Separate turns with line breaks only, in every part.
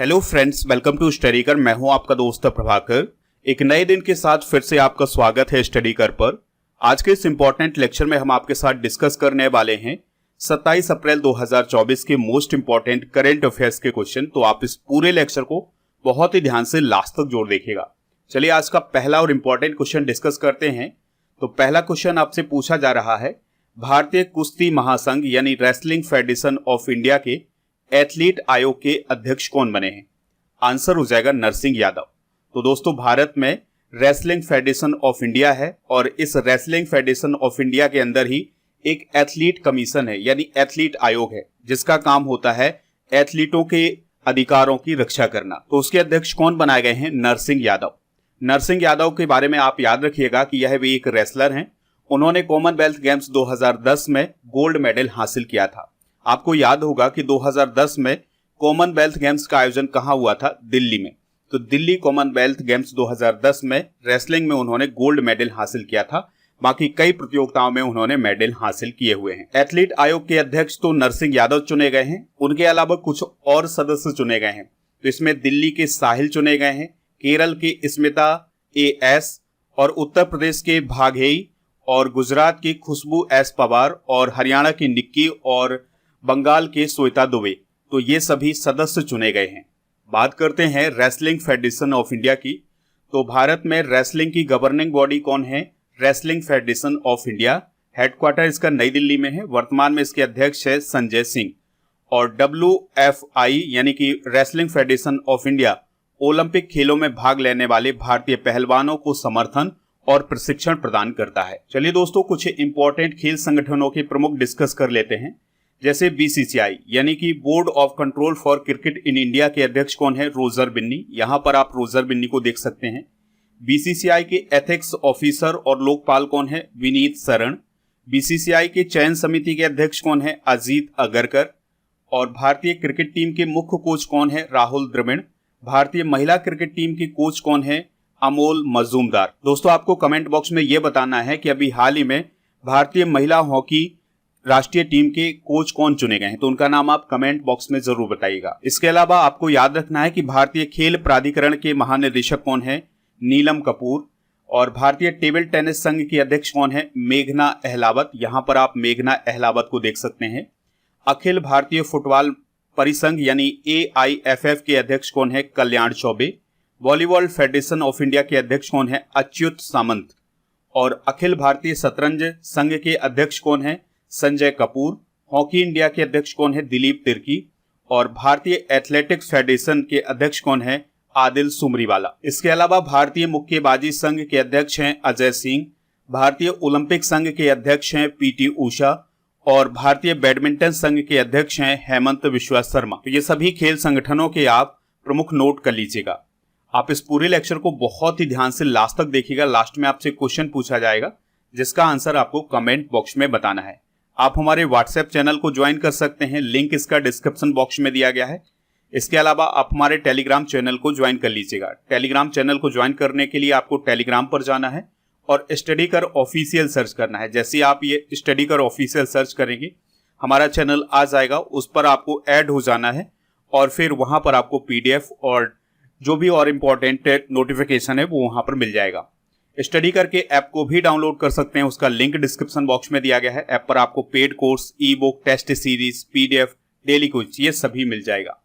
Hello friends, welcome to Studykar. मैं हूं आपका दोस्त प्रभाकर। एक नए दिन के साथ फिर से आपका स्वागत है स्टडीकर पर। आज के इस इंपॉर्टेंट लेक्चर में हम आपके साथ डिस्कस करने वाले हैं 27 अप्रैल 2024 के मोस्ट इंपॉर्टेंट करंट अफेयर्स के क्वेश्चन। तो आप इस पूरे लेक्चर को बहुत ही ध्यान से लास्ट तक जोड़ देखिएगा। चलिए आज का पहला और इंपॉर्टेंट क्वेश्चन डिस्कस करते हैं। तो पहला क्वेश्चन आपसे पूछा जा रहा है, भारतीय कुश्ती महासंघ यानी रेसलिंग फेडरेशन ऑफ इंडिया के एथलीट आयोग के अध्यक्ष कौन बने हैं? आंसर हो जाएगा नरसिंह यादव। तो दोस्तों, भारत में रेसलिंग फेडरेशन ऑफ इंडिया है और इस रेसलिंग फेडरेशन ऑफ इंडिया के अंदर ही एक एथलीट कमीशन है यानी एथलीट आयोग है, जिसका काम होता है एथलीटों के अधिकारों की रक्षा करना। तो उसके अध्यक्ष कौन बनाए गए हैं? नरसिंह यादव। नरसिंह यादव के बारे में आप याद रखिएगा कि यह भी एक रेसलर हैं। उन्होंने कॉमनवेल्थ गेम्स 2010 में गोल्ड मेडल हासिल किया था। आपको याद होगा कि 2010 में कॉमनवेल्थ गेम्स का आयोजन कहां हुआ था? दिल्ली में। तो दिल्ली कॉमनवेल्थ गेम्स 2010 में रेसलिंग में उन्होंने गोल्ड मेडल हासिल किया था। बाकी कई प्रतियोगिताओं में उन्होंने मेडल हासिल किए हुए हैं। एथलीट आयोग के अध्यक्ष तो नरसिंह यादव चुने गए हैं, उनके अलावा कुछ और सदस्य चुने गए हैं। तो इसमें दिल्ली के साहिल चुने गए हैं, केरल के स्मिता एस और उत्तर प्रदेश के भाघेई और गुजरात की खुशबू एस पवार और हरियाणा की निक्की और बंगाल के श्वेता दुबे। तो ये सभी सदस्य चुने गए हैं। बात करते हैं रेसलिंग फेडरेशन ऑफ इंडिया की। तो भारत में रेसलिंग की गवर्निंग बॉडी कौन है? Wrestling federation of India. Headquarter इसका नई दिल्ली में है। वर्तमान में इसके अध्यक्ष है संजय सिंह। और WFI यानी कि wrestling federation of India Olympic खेलों में भाग लेने वाले भारतीय पहलवानों को समर्थन और प्रशिक्षण प्रदान करता है। चलिए दोस्तों, कुछ इंपॉर्टेंट खेल संगठनों के प्रमुख डिस्कस कर लेते हैं। जैसे BCCI यानी कि board of control for cricket in India के अध्यक्ष कौन है? रोजर बिन्नी। यहां पर आप रोजर बिन्नी को देख सकते हैं। BCCI के एथिक्स ऑफिसर और लोकपाल कौन है? विनीत शरण। BCCI के चयन समिति के अध्यक्ष कौन है? अजीत अगरकर। और भारतीय क्रिकेट टीम के मुख्य कोच कौन है? राहुल द्रविड़। भारतीय महिला क्रिकेट टीम की कोच कौन है? अमोल मजूमदार। दोस्तों, आपको कमेंट बॉक्स में यह बताना है कि अभी हाल ही में भारतीय महिला हॉकी राष्ट्रीय टीम के कोच कौन चुने गए हैं। तो उनका नाम आप कमेंट बॉक्स में जरूर बताइएगा। इसके अलावा आपको याद रखना है कि भारतीय खेल प्राधिकरण के महानिदेशक कौन है? नीलम कपूर। और भारतीय टेबल टेनिस संघ की अध्यक्ष कौन है? मेघना अहलावत। यहां पर आप मेघना अहलावत को देख सकते हैं। अखिल भारतीय फुटबॉल परिसंघ यानी AIFF के अध्यक्ष कौन है? Kalyan Chaubey. Volleyball federation of India के अध्यक्ष कौन है? अच्युत सामंत। और अखिल भारतीय शतरंज संघ के अध्यक्ष कौन है? संजय कपूर। हॉकी इंडिया के अध्यक्ष कौन है? दिलीप तिर्की। और भारतीय एथलेटिक्स फेडरेशन के अध्यक्ष कौन है? आदिल सुमरीवाला। इसके अलावा भारतीय मुक्केबाजी संघ के अध्यक्ष हैं अजय सिंह। भारतीय ओलंपिक संघ के अध्यक्ष हैं PT उषा। और भारतीय बैडमिंटन संघ के अध्यक्ष हैं हेमंत विश्वा शर्मा। तो ये सभी खेल संगठनों के आप प्रमुख नोट कर लीजिएगा। आप इस पूरे लेक्चर को बहुत ही ध्यान से लास्ट तक देखिएगा। लास्ट में आपसे क्वेश्चन पूछा जाएगा जिसका आंसर आपको कमेंट बॉक्स में बताना है। आप हमारे व्हाट्सएप चैनल को ज्वाइन कर सकते हैं, लिंक इसका डिस्क्रिप्शन बॉक्स में दिया गया है। इसके अलावा आप हमारे टेलीग्राम चैनल को ज्वाइन कर लीजिएगा। टेलीग्राम चैनल को ज्वाइन करने के लिए आपको टेलीग्राम पर जाना है और स्टडीकर ऑफिशियल सर्च करना है। जैसे आप ये स्टडीकर ऑफिशियल सर्च करेंगे, हमारा चैनल आ जाएगा, उस पर आपको ऐड हो जाना है और फिर वहां पर आपको PDF और जो भी और इम्पोर्टेंट नोटिफिकेशन है वो वहां पर मिल जाएगा। स्टडी करके ऐप को भी डाउनलोड कर सकते हैं, उसका लिंक डिस्क्रिप्शन बॉक्स में दिया गया है। ऐप पर आपको paid course, e-book, test series, PDF, daily quiz ये सभी मिल जाएगा।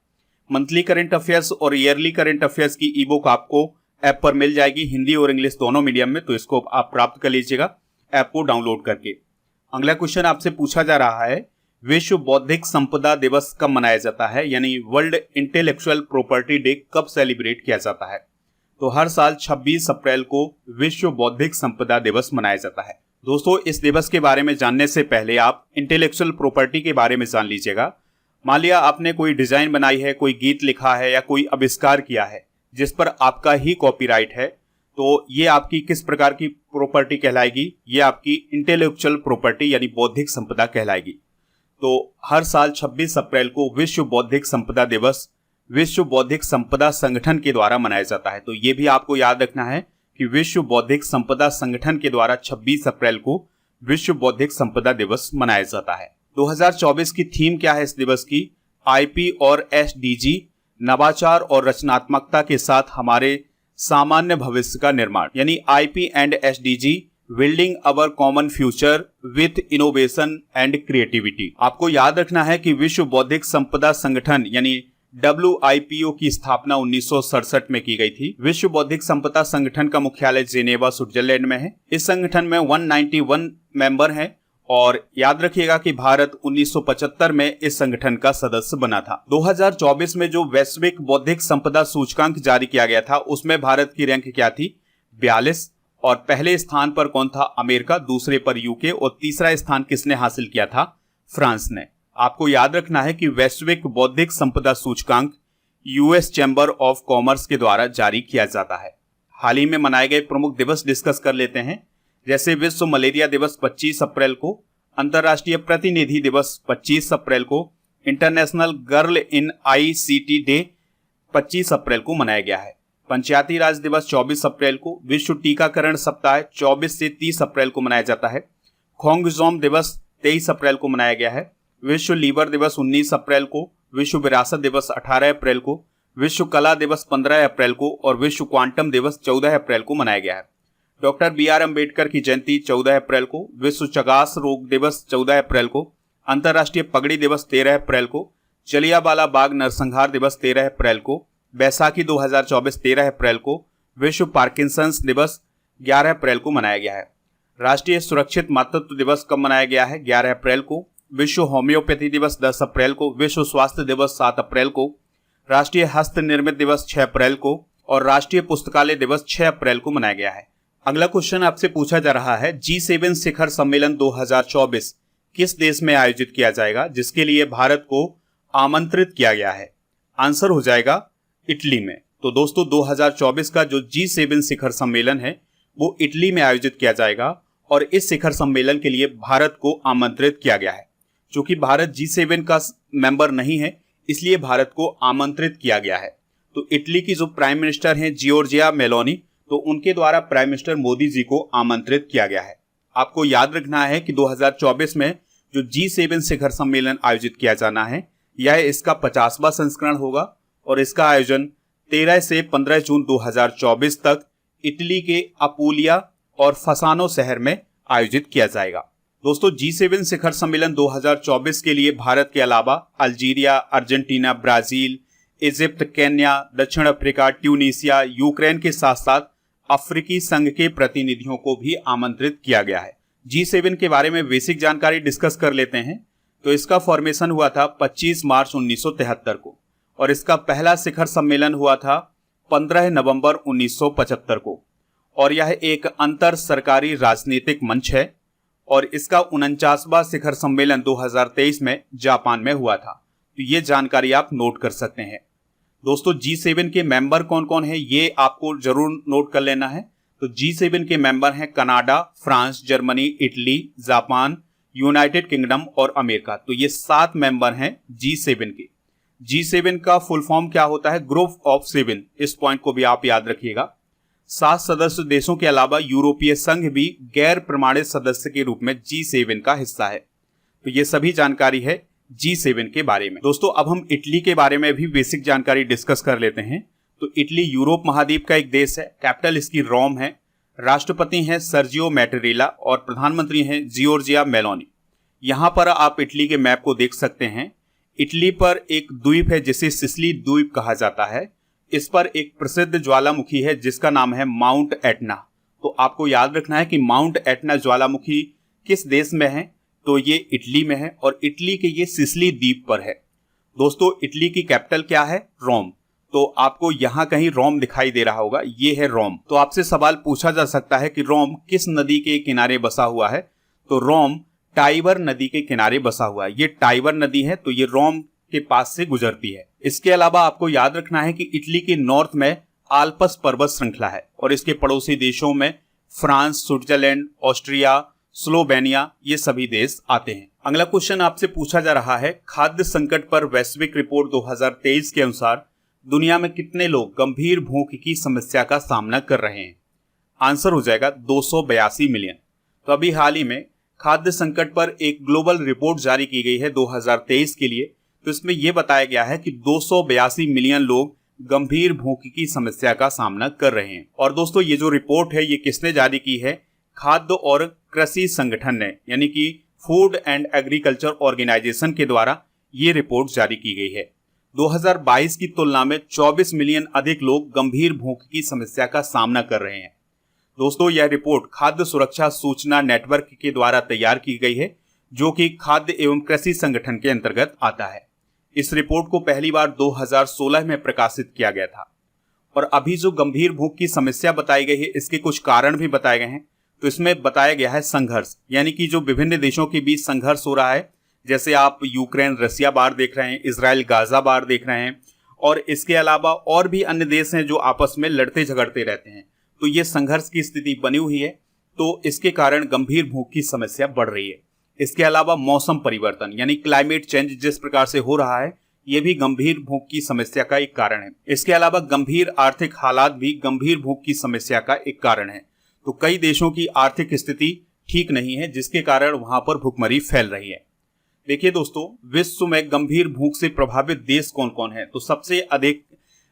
मंथली करंट अफेयर्स और ईयरली करंट अफेयर्स की ई-बुक आपको ऐप पर मिल जाएगी, हिंदी और इंग्लिश दोनों मीडियम में। तो इसको आप प्राप्त कर लीजिएगा ऐप को डाउनलोड करके। अगला क्वेश्चन आपसे पूछा जा रहा है, विश्व बौद्धिक संपदा दिवस कब मनाया जाता है? यानी वर्ल्ड इंटेलेक्चुअल प्रॉपर्टी डे कब सेलिब्रेट किया जाता है? तो हर साल 26 अप्रैल को विश्व बौद्धिक संपदा दिवस मनाया जाता है। दोस्तों, इस दिवस के बारे में जानने से पहले आप इंटेलेक्चुअल प्रॉपर्टी के बारे में जान लीजिएगा। मान लिया आपने कोई डिजाइन बनाई है, कोई गीत लिखा है या कोई आविष्कार किया है जिस पर आपका ही कॉपीराइट है, तो ये आपकी किस प्रकार की प्रॉपर्टी कहलाएगी? ये आपकी इंटेलेक्चुअल प्रॉपर्टी यानी बौद्धिक संपदा कहलाएगी। तो हर साल 26 अप्रैल को विश्व बौद्धिक संपदा दिवस विश्व बौद्धिक संपदा संगठन के द्वारा मनाया जाता है। तो ये भी आपको याद रखना है कि विश्व बौद्धिक संपदा संगठन के द्वारा 26 अप्रैल को विश्व बौद्धिक संपदा दिवस मनाया जाता है। 2024 की थीम क्या है इस दिवस की? IP और SDG नवाचार और रचनात्मकता के साथ हमारे सामान्य भविष्य का निर्माण, यानी IP and SDG building our common future with innovation and creativity. आपको याद रखना है कि विश्व बौद्धिक संपदा संगठन यानी WIPO की स्थापना 1967 में की गई थी। विश्व बौद्धिक संपदा संगठन का मुख्यालय जेनेवा स्विट्जरलैंड में है। इस संगठन में 191 मेंबर हैं और याद रखिएगा कि भारत 1975 में इस संगठन का सदस्य बना था। 2024 में जो वैश्विक बौद्धिक संपदा सूचकांक जारी किया गया था उसमें भारत की रैंक क्या थी? 42। और पहले स्थान पर कौन था? अमेरिका, दूसरे पर UK और तीसरा स्थान किसने हासिल किया था? फ्रांस ने। आपको याद रखना है कि वैश्विक बौद्धिक संपदा सूचकांक US चैम्बर ऑफ कॉमर्स के द्वारा जारी किया जाता है। हाल ही में मनाए गए प्रमुख दिवस डिस्कस कर लेते हैं, जैसे विश्व मलेरिया दिवस 25 अप्रैल को, अंतर्राष्ट्रीय प्रतिनिधि दिवस 25 अप्रैल को, international girl in ICT day 25 अप्रैल को मनाया गया है। पंचायती राज दिवस 24 अप्रैल को, विश्व टीकाकरण सप्ताह 24 से 30 अप्रैल को मनाया जाता है। खोंगजोम दिवस 23 अप्रैल को मनाया गया है। विश्व लीवर दिवस 19 अप्रैल को, विश्व विरासत दिवस 18 अप्रैल को, विश्व कला दिवस 15 अप्रैल को और विश्व क्वांटम दिवस 14 अप्रैल को मनाया गया है। डॉक्टर BR अम्बेडकर की जयंती 14 अप्रैल को, विश्व चगास रोग दिवस 14 अप्रैल को, अंतर्राष्ट्रीय पगड़ी दिवस 13 अप्रैल को, जलियांवाला बाग नरसंहार दिवस 13 अप्रैल को, बैसाखी 2024 13 अप्रैल को, विश्व पार्किंसंस दिवस 11 अप्रैल को मनाया गया है। राष्ट्रीय सुरक्षित मातृत्व दिवस कब मनाया गया है? 11 अप्रैल को। विश्व होम्योपैथी दिवस 10 अप्रैल को, विश्व स्वास्थ्य दिवस 7 अप्रैल को, राष्ट्रीय हस्त निर्मित दिवस 6 अप्रैल को और राष्ट्रीय पुस्तकालय दिवस 6 अप्रैल को मनाया गया है। अगला क्वेश्चन आपसे पूछा जा रहा है, G7 शिखर सम्मेलन 2024 किस देश में आयोजित किया जाएगा, जिसके लिए भारत को आमंत्रित किया गया है? आंसर हो जाएगा इटली में। तो दोस्तों 2024 का जो G7 शिखर सम्मेलन है वो इटली में आयोजित किया जाएगा और इस शिखर सम्मेलन के लिए भारत को आमंत्रित किया गया है। चूंकि भारत G7 का मेंबर नहीं है इसलिए भारत को आमंत्रित किया गया है। तो इटली की जो प्राइम मिनिस्टर हैं जियोर्जिया मेलोनी, तो उनके द्वारा प्राइम मिनिस्टर मोदी जी को आमंत्रित किया गया है। आपको याद रखना है कि 2024 में जो G7 शिखर सम्मेलन आयोजित किया जाना है यह इसका 50वां संस्करण होगा और इसका आयोजन 13 से 15 जून 2024 तक इटली के अपूलिया और फसानो शहर में आयोजित किया जाएगा। दोस्तों G7 शिखर सम्मेलन 2024 के लिए भारत के अलावा Algeria, Argentina, Brazil, Egypt, Kenya, दक्षिण अफ्रीका, ट्यूनीसिया, यूक्रेन के साथ साथ अफ्रीकी संघ के प्रतिनिधियों को भी आमंत्रित किया गया है। G7 के बारे में बेसिक जानकारी डिस्कस कर लेते हैं। तो इसका फॉर्मेशन हुआ था 25 मार्च 1973 को और इसका पहला शिखर सम्मेलन हुआ था 15 नवंबर 1975 को और यह एक अंतर सरकारी राजनीतिक मंच है और इसका 49वां शिखर सम्मेलन 2023 में जापान में हुआ था। तो ये जानकारी आप नोट कर सकते हैं। दोस्तों G7 के मेंबर कौन कौन है ये आपको जरूर नोट कर लेना है। तो G7 के मेंबर हैं Canada, France, Germany, Italy, Japan, United kingdom और अमेरिका। तो ये 7 मेंबर हैं G7 के। G7 का फुल फॉर्म क्या होता है? Group of 7। इस पॉइंट को भी आप याद रखिएगा। 7 सदस्य देशों के अलावा यूरोपीय संघ भी गैर प्रमाणित सदस्य के रूप में G7 का हिस्सा है। तो ये सभी जानकारी है G7 के बारे में। दोस्तों अब हम इटली के बारे में भी बेसिक जानकारी डिस्कस कर लेते हैं। तो इटली यूरोप महाद्वीप का एक देश है। कैपिटल इसकी रोम है। राष्ट्रपति हैं सर्जियो मैटेरेला और प्रधानमंत्री हैं जियोर्जिया मेलोनी। यहाँ पर आप इटली के मैप को देख सकते हैं। इटली पर एक द्वीप है जिसे सिसिली द्वीप कहा जाता है। इस पर एक प्रसिद्ध ज्वालामुखी है जिसका नाम है माउंट एटना। तो आपको याद रखना है कि माउंट एटना ज्वालामुखी किस देश में है? तो ये इटली में है और इटली के ये सिसिली द्वीप पर है। दोस्तों इटली की कैपिटल क्या है? रोम। तो आपको यहाँ कहीं रोम दिखाई दे रहा होगा, ये है रोम। तो आपसे सवाल पूछा जा सकता है कि रोम किस नदी के किनारे बसा हुआ है? तो रोम टाइबर नदी के किनारे बसा हुआ है। ये टाइबर नदी है तो ये रोम के पास से गुजरती है। इसके अलावा आपको याद रखना है कि इटली के नॉर्थ में आल्पस पर्वत श्रृंखला है और इसके पड़ोसी देशों में फ्रांस, स्विट्जरलैंड, ऑस्ट्रिया, स्लोवेनिया ये सभी देश आते हैं। अगला क्वेश्चन आपसे पूछा जा रहा है, खाद्य संकट पर वैश्विक रिपोर्ट 2023 के अनुसार दुनिया में कितने लोग गंभीर भूख की समस्या का सामना कर रहे हैं? आंसर हो जाएगा 282 मिलियन। तो अभी हाल ही में खाद्य संकट पर एक ग्लोबल रिपोर्ट जारी की गई है 2023 के लिए। तो इसमें यह बताया गया है कि 282 मिलियन लोग गंभीर भूख की समस्या का सामना कर रहे हैं। और दोस्तों ये जो रिपोर्ट है ये किसने जारी की है? खाद्य और कृषि संगठन ने, यानी कि फूड एंड एग्रीकल्चर ऑर्गेनाइजेशन के द्वारा ये रिपोर्ट जारी की गई है। 2022 की तुलना में 24 मिलियन अधिक लोग गंभीर भूख की समस्या का सामना कर रहे हैं। दोस्तों यह रिपोर्ट खाद्य सुरक्षा सूचना नेटवर्क के द्वारा तैयार की गई है, जो कि खाद्य एवं कृषि संगठन के अंतर्गत आता है। इस रिपोर्ट को पहली बार 2016 में प्रकाशित किया गया था। और अभी जो गंभीर भूख की समस्या बताई गई है, इसके कुछ कारण भी बताए गए हैं। तो इसमें बताया गया है संघर्ष, यानी कि जो विभिन्न देशों के बीच संघर्ष हो रहा है, जैसे आप यूक्रेन रसिया बाढ़ देख रहे हैं, इजराइल गाजा बाढ़ देख रहे हैं, और इसके अलावा और भी अन्य देश हैं जो आपस में लड़ते झगड़ते रहते हैं। तो ये संघर्ष की स्थिति बनी हुई है, तो इसके कारण गंभीर भूख की समस्या बढ़ रही है। इसके अलावा मौसम परिवर्तन यानी क्लाइमेट चेंज जिस प्रकार से हो रहा है, ये भी गंभीर भूख की समस्या का एक कारण है। इसके अलावा गंभीर आर्थिक हालात भी गंभीर भूख की समस्या का एक कारण है। तो कई देशों की आर्थिक स्थिति ठीक नहीं है, जिसके कारण वहां पर भुखमरी फैल रही है। देखिए दोस्तों, विश्व में गंभीर भूख से प्रभावित देश कौन कौन है? तो सबसे अधिक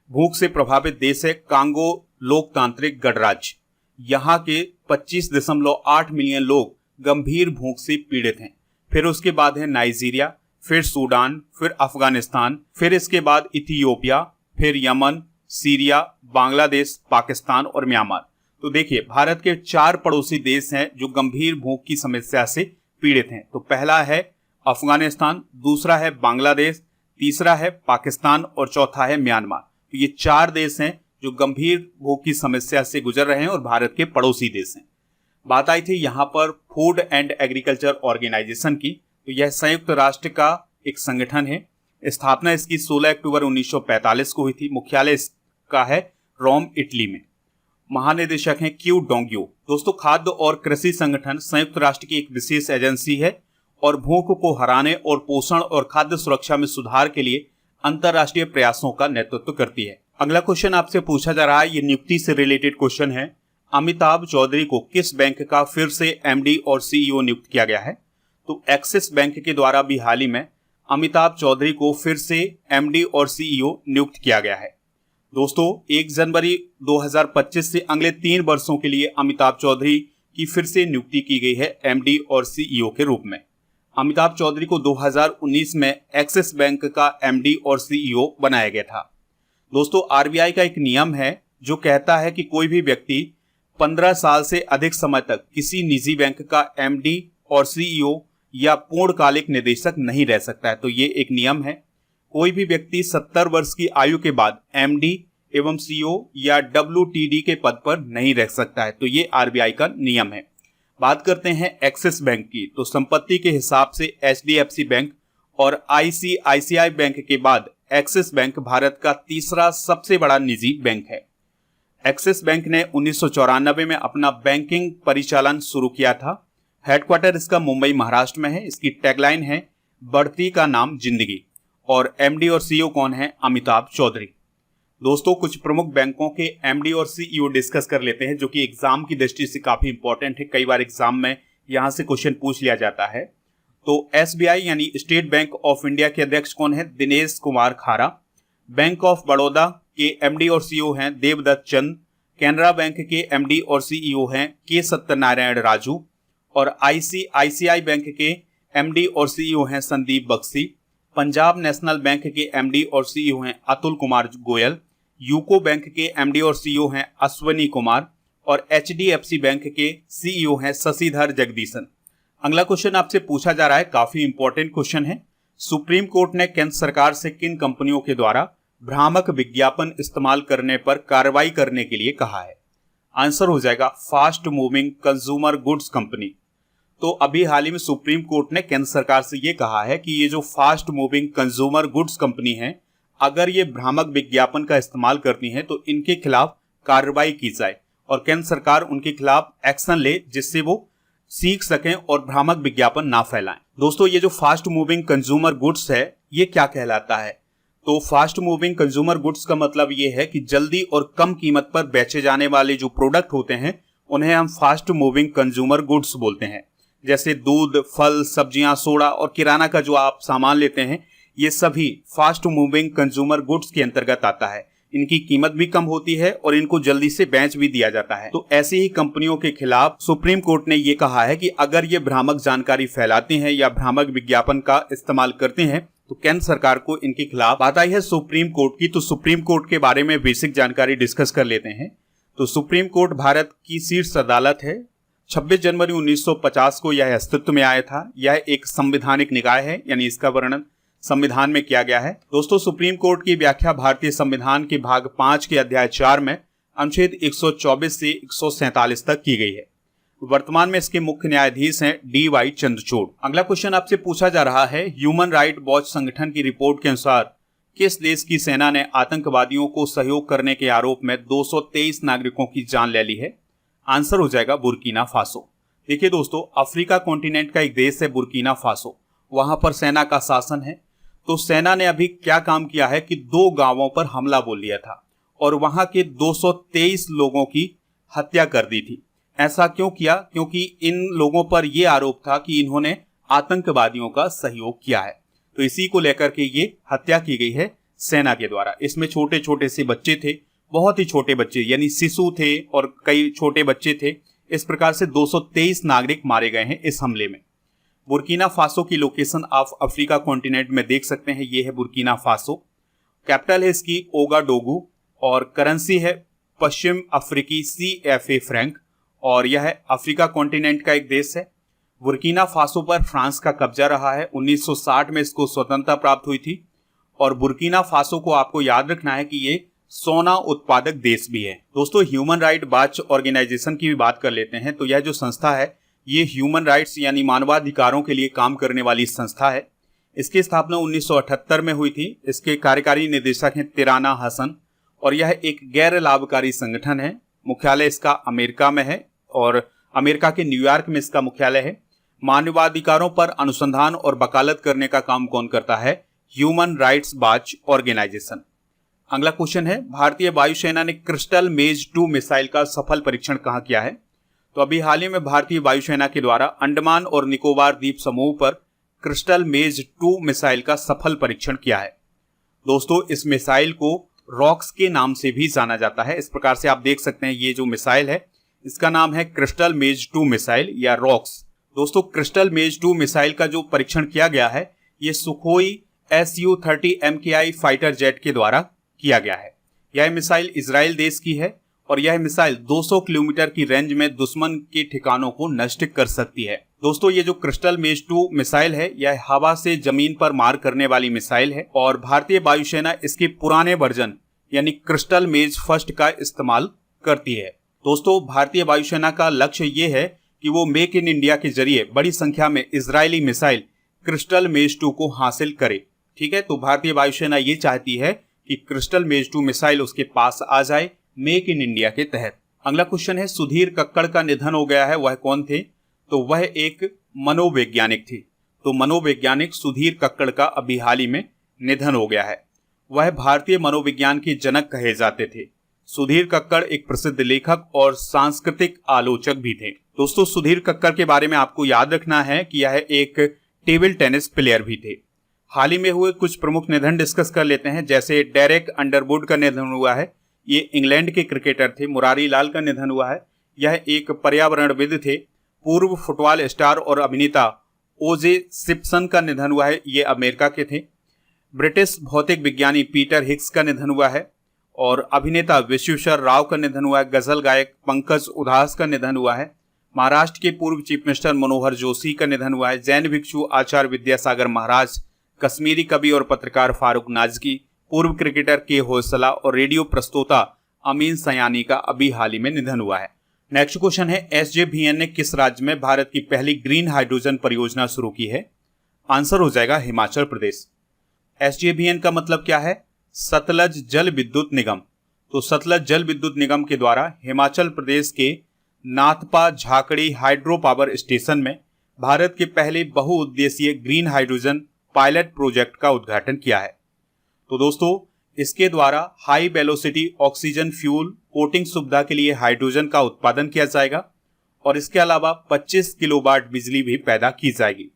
भूख से प्रभावित देश है कांगो लोकतांत्रिक गणराज्य। यहाँ के 25.8 मिलियन लोग गंभीर भूख से पीड़ित हैं। फिर उसके बाद है नाइजीरिया, फिर सूडान, फिर अफगानिस्तान, फिर इसके बाद इथियोपिया, फिर यमन, सीरिया, बांग्लादेश, पाकिस्तान और म्यांमार। तो देखिए भारत के 4 पड़ोसी देश हैं जो गंभीर भूख की समस्या से पीड़ित हैं। तो पहला है अफगानिस्तान, दूसरा है बांग्लादेश, तीसरा है पाकिस्तान और चौथा है म्यांमार। तो ये 4 देश हैं जो गंभीर भूख की समस्या से गुजर रहे हैं और भारत के पड़ोसी देश हैं। बात आई थी यहाँ पर फूड एंड एग्रीकल्चर ऑर्गेनाइजेशन की। तो यह संयुक्त राष्ट्र का एक संगठन है। स्थापना इसकी 16 अक्टूबर 1945 को हुई थी। मुख्यालय इसका है रोम, इटली में। महानिदेशक हैं क्यू डोंग्यो। दोस्तों खाद्य और कृषि संगठन संयुक्त राष्ट्र की एक विशेष एजेंसी है और भूख को हराने और पोषण और खाद्य सुरक्षा में सुधार के लिए अंतर्राष्ट्रीय प्रयासों का नेतृत्व करती है। अगला क्वेश्चन आपसे पूछा जा रहा है, ये नियुक्ति से रिलेटेड क्वेश्चन है। अमिताभ चौधरी को किस बैंक का फिर से एमडी और सीईओ नियुक्त किया गया है? तो एक्सिस बैंक के द्वारा भी हाल ही में अमिताभ चौधरी को फिर से एमडी और सीईओ नियुक्त किया गया है। दोस्तों 1 जनवरी 2025 से अगले 3 वर्षों के लिए अमिताभ चौधरी की फिर से नियुक्ति की गई है एमडी और सीईओ के रूप में। अमिताभ चौधरी को 2019 में एक्सिस बैंक का एमडी और सीईओ बनाया गया था। दोस्तों आरबीआई का एक नियम है जो कहता है कि कोई भी व्यक्ति 15 साल से अधिक समय तक किसी निजी बैंक का एमडी और सीईओ या पूर्णकालिक निदेशक नहीं रह सकता है। तो ये एक नियम है। कोई भी व्यक्ति 70 वर्ष की आयु के बाद एमडी एवं सीईओ या डब्ल्यूटीडी के पद पर नहीं रह सकता है। तो ये आरबीआई का नियम है। बात करते हैं एक्सिस बैंक की। तो संपत्ति के हिसाब से एचडीएफसी बैंक और आईसीआईसीआई बैंक के बाद एक्सिस बैंक भारत का तीसरा सबसे बड़ा निजी बैंक है। एक्सिस बैंक ने 1994 में अपना बैंकिंग परिचालन शुरू किया था। हेडक्वार्टर इसका मुंबई महाराष्ट्र में है। इसकी टैगलाइन है बढ़ती का नाम जिंदगी। और एमडी और सीईओ कौन है? अमिताभ चौधरी। दोस्तों कुछ प्रमुख बैंकों के एमडी और सीईओ डिस्कस कर लेते हैं, जो कि एग्जाम की दृष्टि से काफी इंपॉर्टेंट है। कई बार एग्जाम में यहां से क्वेश्चन पूछ लिया जाता है। तो एसबीआई यानी स्टेट बैंक ऑफ इंडिया के अध्यक्ष कौन है? दिनेश कुमार खारा। बैंक ऑफ बड़ौदा के एमडी और सीईओ हैं देवदत्त चंद। कैनरा बैंक के एमडी और सीईओ हैं के सत्यनारायण राजू। और आईसीआईसीआई बैंक के एमडी और सीईओ हैं संदीप बख्शी। पंजाब नेशनल बैंक के एमडी और सीईओ हैं अतुल कुमार गोयल। यूको बैंक के एमडी और सीईओ हैं अश्वनी कुमार। और एचडीएफसी बैंक के सीईओ हैं शशिधर जगदीशन। अगला क्वेश्चन आपसे पूछा जा रहा है, काफी इंपॉर्टेंट क्वेश्चन है। सुप्रीम कोर्ट ने केंद्र सरकार से किन कंपनियों के द्वारा भ्रामक विज्ञापन इस्तेमाल करने पर कार्रवाई करने के लिए कहा है? आंसर हो जाएगा fast moving consumer goods company. तो अभी हाल ही में सुप्रीम कोर्ट ने केंद्र सरकार से ये कहा है कि ये जो fast moving consumer goods company है, अगर ये भ्रामक विज्ञापन का इस्तेमाल करती हैं तो इनके खिलाफ कार्रवाई की जाए और केंद्र सरकार उनके खिलाफ एक्शन ले, जिससे वो सीख सकें और भ्रामक विज्ञापन ना फैलाएं। दोस्तों ये जो फास्ट मूविंग कंज्यूमर गुड्स है, ये क्या कहलाता है? तो फास्ट मूविंग कंज्यूमर गुड्स का मतलब ये है कि जल्दी और कम कीमत पर बेचे जाने वाले जो प्रोडक्ट होते हैं उन्हें हम फास्ट मूविंग कंज्यूमर गुड्स बोलते हैं। जैसे दूध, फल, सब्जियां, सोडा और किराना का जो आप सामान लेते हैं, ये सभी फास्ट मूविंग कंज्यूमर गुड्स के अंतर्गत आता है। इनकी कीमत भी कम होती है और इनको जल्दी से बेच भी दिया जाता है। तो ऐसी ही कंपनियों के खिलाफ सुप्रीम कोर्ट ने ये कहा है कि अगर ये भ्रामक जानकारी फैलाते हैं या भ्रामक विज्ञापन का इस्तेमाल करते हैं तो केंद्र सरकार को इनके खिलाफ बात आई है सुप्रीम कोर्ट की। तो सुप्रीम कोर्ट के बारे में बेसिक जानकारी डिस्कस कर लेते हैं। तो सुप्रीम कोर्ट भारत की शीर्ष अदालत है। 26 जनवरी 1950 को यह अस्तित्व में आया था। यह एक संवैधानिक निकाय है, यानी इसका वर्णन संविधान में किया गया है। दोस्तों, सुप्रीम कोर्ट की व्याख्या भारतीय संविधान के भाग 5 के अध्याय 4 में अनुच्छेद 124 से 147 तक की गई है। वर्तमान में इसके मुख्य न्यायाधीश हैं DY चंद्रचूड़। अगला क्वेश्चन आपसे पूछा जा रहा है, ह्यूमन राइट वॉच संगठन की रिपोर्ट के अनुसार किस देश की सेना ने आतंकवादियों को सहयोग करने के आरोप में 223 नागरिकों की जान ले ली है? आंसर हो जाएगा बुर्किना फासो। देखिए दोस्तों, अफ्रीका कॉन्टिनेंट का एक देश है बुर्किना फासो। वहां पर सेना का शासन है। तो सेना ने अभी क्या काम किया है कि 2 गांवों पर हमला बोल दिया था और वहां के 223 लोगों की हत्या कर दी थी। ऐसा क्यों किया? क्योंकि इन लोगों पर यह आरोप था कि इन्होंने आतंकवादियों का सहयोग किया है। तो इसी को लेकर के ये हत्या की गई है सेना के द्वारा। इसमें छोटे छोटे से बच्चे थे, बहुत ही छोटे बच्चे, यानी शिशु थे और कई छोटे बच्चे थे। इस प्रकार से 223 नागरिक मारे गए हैं इस हमले में। बुर्किना फासो की लोकेशन आप अफ्रीका कॉन्टिनेंट में देख सकते हैं। ये है बुर्किना फासो। कैपिटल है इसकी ओगाडोगू और करेंसी है पश्चिम अफ्रीकी CFA फ्रैंक और यह है अफ्रीका कॉन्टिनेंट का एक देश है। बुर्किना फासो पर फ्रांस का कब्जा रहा है। 1960 में इसको स्वतंत्रता प्राप्त हुई थी और बुर्किना फासो को आपको याद रखना है कि ये सोना उत्पादक देश भी है। दोस्तों, ह्यूमन राइट वॉच ऑर्गेनाइजेशन की भी बात कर लेते हैं। तो यह जो संस्था है ये ह्यूमन राइट्स यानी मानवाधिकारों के लिए काम करने वाली संस्था है। इसकी स्थापना 1978 में हुई थी। इसके कार्यकारी निदेशक हैं तिराना हसन और यह एक गैर लाभकारी संगठन है। मुख्यालय इसका अमेरिका में है और अमेरिका के न्यूयॉर्क में इसका मुख्यालय है। मानवाधिकारों पर अनुसंधान और वकालत करने का काम कौन करता है? Human rights watch organisation. अगला क्वेश्चन है, भारतीय वायुसेना ने क्रिस्टल मेज 2 मिसाइल का सफल परीक्षण कहां किया है? तो अभी हाल ही में भारतीय वायुसेना के द्वारा अंडमान और निकोबार द्वीप समूह पर क्रिस्टल मेज 2 मिसाइल का सफल परीक्षण किया है। दोस्तों, इस मिसाइल को रॉक्स के नाम से भी जाना जाता है। इस प्रकार से आप देख सकते हैं ये जो मिसाइल है इसका नाम है क्रिस्टल मेज 2 मिसाइल या रॉक्स। दोस्तों, क्रिस्टल मेज 2 मिसाइल का जो परीक्षण किया गया है ये Sukhoi Su-30 MKI fighter jet के द्वारा किया गया है। यह मिसाइल इजराइल देश की है और यह मिसाइल 200 किलोमीटर की रेंज में दुश्मन के ठिकानों को नष्ट कर सकती है। दोस्तों, ये जो क्रिस्टल मेज 2 मिसाइल है यह हवा से जमीन पर मार करने वाली मिसाइल है और भारतीय वायुसेना इसके पुराने वर्जन यानी क्रिस्टल मेज फर्स्ट का इस्तेमाल करती है। दोस्तों, भारतीय वायुसेना का लक्ष्य ये है कि वो मेक इन इंडिया के जरिए बड़ी संख्या में इजरायली मिसाइल क्रिस्टल मेज 2 को हासिल करे। ठीक है, तो भारतीय वायुसेना ये चाहती है कि क्रिस्टल मेज 2 मिसाइल उसके पास आ जाए मेक इन इंडिया के तहत। अगला क्वेश्चन है, सुधीर कक्कड़ का निधन हो गया है, वह कौन थे? तो वह एक मनोवैज्ञानिक थे। तो मनोवैज्ञानिक सुधीर कक्कड़ का अभी हाल ही में निधन हो गया है। वह भारतीय मनोविज्ञान के जनक कहे जाते थे। सुधीर कक्कड़ एक प्रसिद्ध लेखक और सांस्कृतिक आलोचक भी थे। दोस्तों, सुधीर कक्कड़ के बारे में आपको याद रखना है कि यह एक टेबल टेनिस प्लेयर भी थे। हाल ही में हुए कुछ प्रमुख निधन डिस्कस कर लेते हैं। जैसे डेरेक अंडरवुड का निधन हुआ है, ये इंग्लैंड के क्रिकेटर थे। मुरारी लाल का निधन हुआ है, यह एक पर्यावरणविद थे। पूर्व फुटबॉल स्टार और अभिनेता ओजे सिप्सन का निधन हुआ है, ये अमेरिका के थे। ब्रिटिश भौतिक विज्ञानी पीटर हिक्स का निधन हुआ है और अभिनेता विश्वेश्वर राव का निधन हुआ है। गजल गायक पंकज उधास का निधन हुआ है। महाराष्ट्र के पूर्व चीफ मिनिस्टर मनोहर जोशी का निधन हुआ है। जैन भिक्षु आचार्य विद्यासागर महाराज, कश्मीरी कवि और पत्रकार फारूक नाजकी, पूर्व क्रिकेटर के होसला और रेडियो प्रस्तोता अमीन सयानी का अभी हाल ही में निधन हुआ है। नेक्स्ट क्वेश्चन है, SJVN ने किस राज्य में भारत की पहली ग्रीन हाइड्रोजन परियोजना शुरू की है? आंसर हो जाएगा हिमाचल प्रदेश। SJVN का मतलब क्या है? सतलज जल विद्युत निगम। तो सतलज जल विद्युत निगम के द्वारा हिमाचल प्रदेश के Nathpa Jhakri hydro power station में भारत के पहले बहुउद्देशीय ग्रीन हाइड्रोजन पायलट प्रोजेक्ट का उद्घाटन किया है। तो दोस्तों, इसके द्वारा high velocity oxygen fuel coating सुविधा के लिए हाइड्रोजन का उत्पादन किया जाएगा और इसके अलावा 25 किलोवाट बिजली भी पैदा की जाएगी।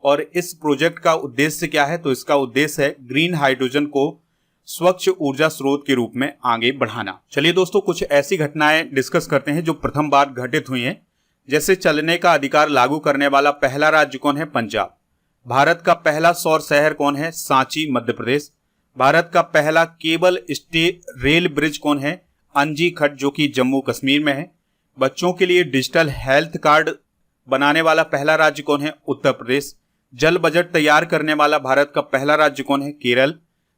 और इस प्रोजेक्ट का उद्देश्य क्या है? तो इसका उद्देश्य है ग्रीन हाइड्रोजन को स्वच्छ ऊर्जा स्रोत के रूप में आगे बढ़ाना। चलिए दोस्तों, कुछ ऐसी घटनाएं डिस्कस करते हैं जो प्रथम बार घटित हुई हैं। जैसे चलने का अधिकार लागू करने वाला पहला राज्य कौन है? पंजाब। भारत का पहला सौर शहर कौन है? सांची, मध्य प्रदेश। भारत का पहला केबल स्टे रेल ब्रिज कौन है? अंजी खट, जो कि जम्मू कश्मीर में है। बच्चों के लिए डिजिटल हेल्थ कार्ड बनाने वाला पहला राज्य कौन है? उत्तर प्रदेश। जल बजट तैयार करने वाला भारत का पहला राज्य कौन है? केरल।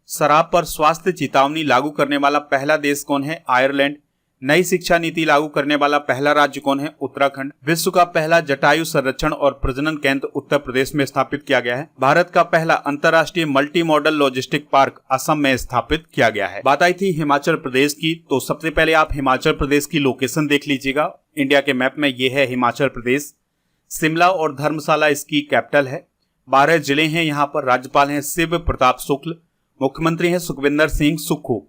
शराब पर स्वास्थ्य चेतावनी लागू करने वाला पहला देश कौन है? आयरलैंड। नई शिक्षा नीति लागू करने वाला पहला राज्य कौन है? उत्तराखंड। विश्व का पहला जटायु संरक्षण और प्रजनन केंद्र उत्तर प्रदेश में स्थापित किया गया है। भारत का पहला अंतर्राष्ट्रीय multi modal logistic park Assam में स्थापित किया गया है। बात आई थी हिमाचल प्रदेश की, तो सबसे पहले आप हिमाचल प्रदेश की लोकेशन देख लीजिएगा। इंडिया के मैप में ये है हिमाचल प्रदेश। शिमला और धर्मशाला इसकी कैपिटल है। 12 जिले हैं यहाँ पर। राज्यपाल हैं शिव प्रताप शुक्ल। मुख्यमंत्री हैं सुखविंदर सिंह सुक्खू।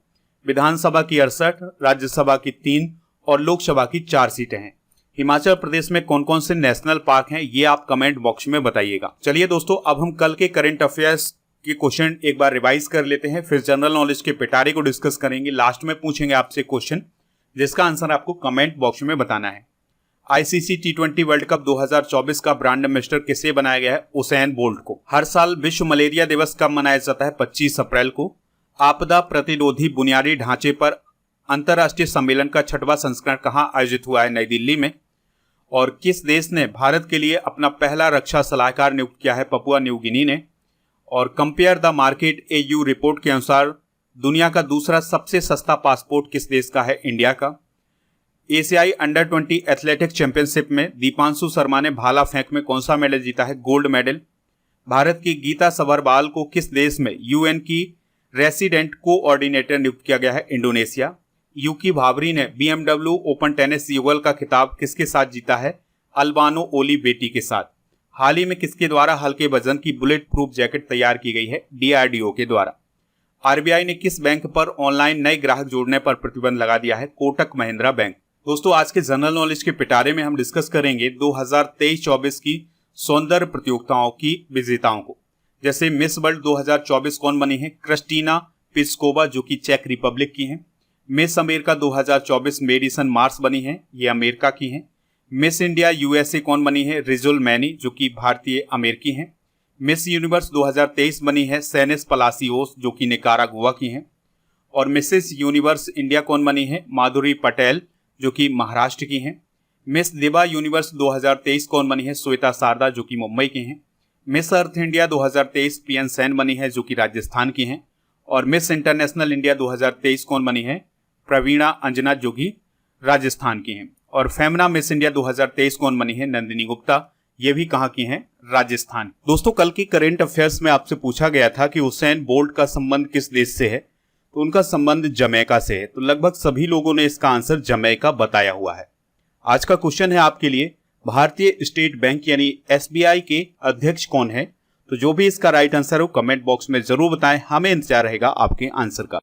विधानसभा की 68, राज्यसभा की 3 और लोकसभा की 4 सीटें हैं। हिमाचल प्रदेश में कौन कौन से नेशनल पार्क हैं, ये आप कमेंट बॉक्स में बताइएगा। चलिए दोस्तों, अब हम कल के करंट अफेयर्स के क्वेश्चन एक बार रिवाइज कर लेते हैं, फिर जनरल नॉलेज के पिटारे को डिस्कस करेंगे। लास्ट में पूछेंगे आपसे क्वेश्चन जिसका आंसर आपको कमेंट बॉक्स में बताना है। आईसीसी T20 वर्ल्ड कप 2024 का ब्रांड एम्बेसडर किसे बनाया गया है? उसेन बोल्ट को। हर साल विश्व मलेरिया दिवस कब मनाया जाता है? 25 अप्रैल को। आपदा प्रतिरोधी बुनियादी ढांचे पर अंतर्राष्ट्रीय सम्मेलन का 6वां संस्करण कहां आयोजित हुआ है? नई दिल्ली में। और किस देश ने भारत के लिए अपना पहला रक्षा सलाहकार नियुक्त किया है? पपुआ न्यू गिनी ने। और compare the market AU report के अनुसार दुनिया का दूसरा सबसे सस्ता पासपोर्ट किस देश का है? इंडिया का। एशियाई अंडर 20 एथलेटिक्स चैंपियनशिप में दीपांशु शर्मा ने भाला फेंक में कौन सा मेडल जीता है? Gold medal. भारत की गीता सबरवाल को किस देश में UN की रेसिडेंट कोऑर्डिनेटर नियुक्त किया गया है? इंडोनेशिया। यूकी भावरी ने BMW ओपन टेनिस युगल का खिताब किसके साथ जीता है? अल्बानो ओलिवेटी के साथ। हाल ही में किसके द्वारा हल्के वजन की बुलेट प्रूफ जैकेट तैयार की गई है? DRDO के द्वारा। RBI ने किस बैंक पर ऑनलाइन नए ग्राहक जोड़ने पर प्रतिबंध लगा दिया है? कोटक महिंद्रा बैंक। दोस्तों, आज के जनरल नॉलेज के पिटारे में हम डिस्कस करेंगे 2023-24 की सौंदर्य प्रतियोगिताओं की विजेताओं को। जैसे मिस वर्ल्ड 2024 कौन बनी है? क्रिस्टीना पिस्कोवा, जो कि चेक रिपब्लिक की हैं। मिस अमेरिका 2024 मेडिसन मार्स बनी है, ये अमेरिका की हैं। मिस इंडिया USA कौन बनी है? रिजुल मैनी, जो कि भारतीय अमेरिकी हैं। मिस यूनिवर्स 2023 बनी है सेनेस पलासियोस, जो कि निकारागुआ की हैं। और मिसेस यूनिवर्स इंडिया कौन बनी है? माधुरी पटेल, जो कि महाराष्ट्र की हैं। मिस दिवा यूनिवर्स 2023 कौन बनी है? श्वेता शारदा, जो कि मुंबई की हैं। Miss Earth India 2023 PN Sen बनी है, जो कि राजस्थान की हैं। और मिस इंटरनेशनल इंडिया 2023 कौन बनी है? प्रवीणा अंजना, जो कि राजस्थान की हैं। और फेमना मिस इंडिया 2023 कौन बनी है? नंदिनी गुप्ता, ये भी कहाँ की हैं? राजस्थान। दोस्तों, कल की करंट अफेयर्स में आपसे पूछा गया था कि उसेन बोल्ट का संबंध किस देश से है, तो उनका संबंध जमैका से है। तो लगभग सभी लोगों ने इसका आंसर जमैका बताया हुआ है। आज का क्वेश्चन है आपके लिए, भारतीय स्टेट बैंक यानी SBI के अध्यक्ष कौन है? तो जो भी इसका राइट आंसर हो कमेंट बॉक्स में जरूर बताएं, हमें इंतजार रहेगा आपके आंसर का।